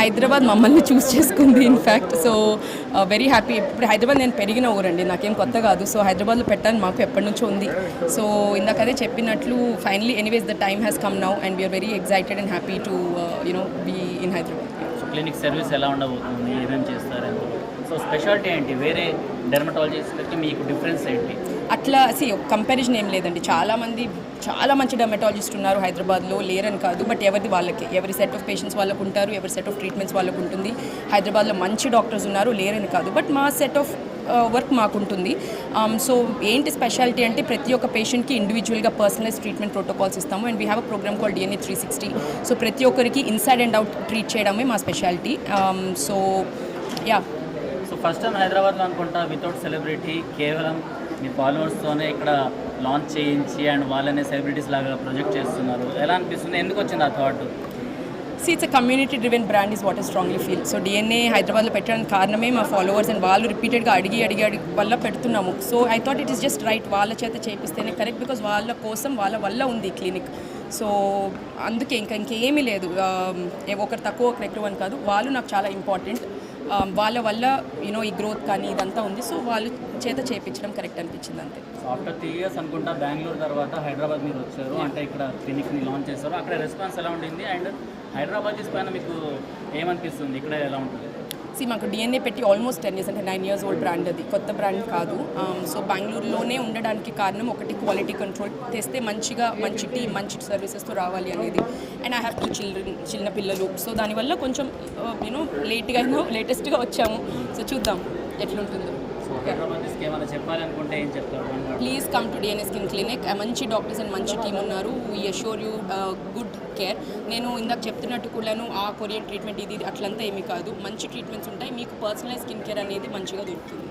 హైదరాబాద్ మమ్మల్ని చూస్ చేసుకుంది in fact. So very happy. ఇప్పుడు హైదరాబాద్ నేను పెరిగిన ఊరండి, నాకేం కొత్త కాదు. సో హైదరాబాద్లో పెట్టాలని మాకు ఎప్పటి నుంచో ఉంది. సో ఇందాక అదే చెప్పినట్లు finally anyways the time has come now and we are very excited and happy to be in Hyderabad. So clinic service ఎలా ఉండబోతుంది, ఏమేమి చేస్తారు? సో స్పెషాలిటీ ఏంటి? వేరే డెర్మటాలజిస్ట్కి మీకు డిఫరెన్స్ ఏంటి? అట్లా కంపారిజన్ ఏం లేదండి. చాలా మంచి డెర్మటాలజిస్ట్ ఉన్నారు హైదరాబాద్లో, లేరని కాదు. బట్ ఎవరిది వాళ్ళకి, ఎవరి సెట్ ఆఫ్ పేషెంట్స్ వాళ్ళకు ఉంటారు, ఎవరి సెట్ ఆఫ్ ట్రీట్మెంట్స్ వాళ్ళకు ఉంటుంది. హైదరాబాద్లో మంచి డాక్టర్స్ ఉన్నారు, లేరని కాదు. బట్ మా సెట్ ఆఫ్ వర్క్ మాకుంటుంది. సో ఏంటి స్పెషాలిటీ అంటే ప్రతి ఒక్క పేషెంట్కి ఇండివిజువల్గా పర్సనలైజ్ ట్రీట్మెంట్ ప్రోటోకాల్స్ ఇస్తాము. And we have a programme call DNA 360. So ప్రతి ఒక్కరికి ఇన్సైడ్ అండ్ అవుట్ ట్రీట్ చేయడమే మా స్పెషాలిటీ. So yeah. So first time హైదరాబాద్లో అనుకుంటా వితౌట్ సెలబ్రిటీ, కేవలం మీ ఫాలోవర్స్తోనే ఇక్కడ లాంచ్ చేయించి అండ్ వాళ్ళనే సెలబ్రిటీస్ లాగా ప్రొజెక్ట్ చేస్తున్నారు. ఎలా అనిపిస్తుంది? ఎందుకు వచ్చింది ఆ thought? It's a community driven brand is what I strongly feel. So DNA హైదరాబాద్లో పెట్టడానికి కారణమే మా ఫాలోవర్స్ అండ్ వాళ్ళు రిపీటెడ్గా అడిగి వల్ల పెడుతున్నాము. So I thought it is just right, వాళ్ళ చేత చేపిస్తేనే కరెక్ట్, బికాజ్ వాళ్ళ కోసం వాళ్ళ వల్ల ఉంది ఈ క్లినిక్. సో అందుకే ఇంకేమీ లేదు. ఒకరు తక్కువ ఒకరు ఎక్కువ అని కాదు, వాళ్ళు నాకు చాలా ఇంపార్టెంట్. వాళ్ళ వల్ల ఈ గ్రోత్ కానీ ఇదంతా ఉంది. సో వాళ్ళు చేత చేయించడం కరెక్ట్ అనిపించింది అంతే. ఆఫ్టర్ 3 years అనుకుంటా బెంగళూరు తర్వాత హైదరాబాద్ మీరు వచ్చారు, అంటే ఇక్కడ క్లినిక్ని లాంచ్ చేశారు. అక్కడ రెస్పాన్స్ ఎలా ఉంటుంది? అండ్ హైదరాబాద్ పైన మీకు ఏమనిపిస్తుంది? ఇక్కడ ఎలా ఉంటుంది? మాకు DNA పెట్టి ఆల్మోస్ట్ 10 years, అంటే 9 years ఓల్డ్ బ్రాండ్, అది కొత్త బ్రాండ్ కాదు. సో బెంగళూరులోనే ఉండడానికి కారణం ఒకటి, క్వాలిటీ కంట్రోల్ తెస్తే మంచి టీమ్, మంచి సర్వీసెస్తో రావాలి అనేది. అండ్ ఐ హ్యావ్ 2 children, చిన్న పిల్లలు. సో దానివల్ల కొంచెం లేటెస్ట్గా వచ్చాము. సో చూద్దాం ఎట్లుంటుందో. చెప్పాలనుకుంటే ఏం చెప్తారు? Please come to DNA skin clinic. మంచి డాక్టర్స్ అండ్ మంచి టీమ్ ఉన్నారు. We assure you good care. నేను ఇందాక చెప్తున్నట్టు కూడాను ఆ కొరియన్ ట్రీట్మెంట్ ఇది అట్లంతా ఏమీ కాదు, మంచి ట్రీట్మెంట్స్ ఉంటాయి. మీకు పర్సనలైజ్ స్కిన్ కేర్ అనేది మంచిగా దొరుకుతుంది.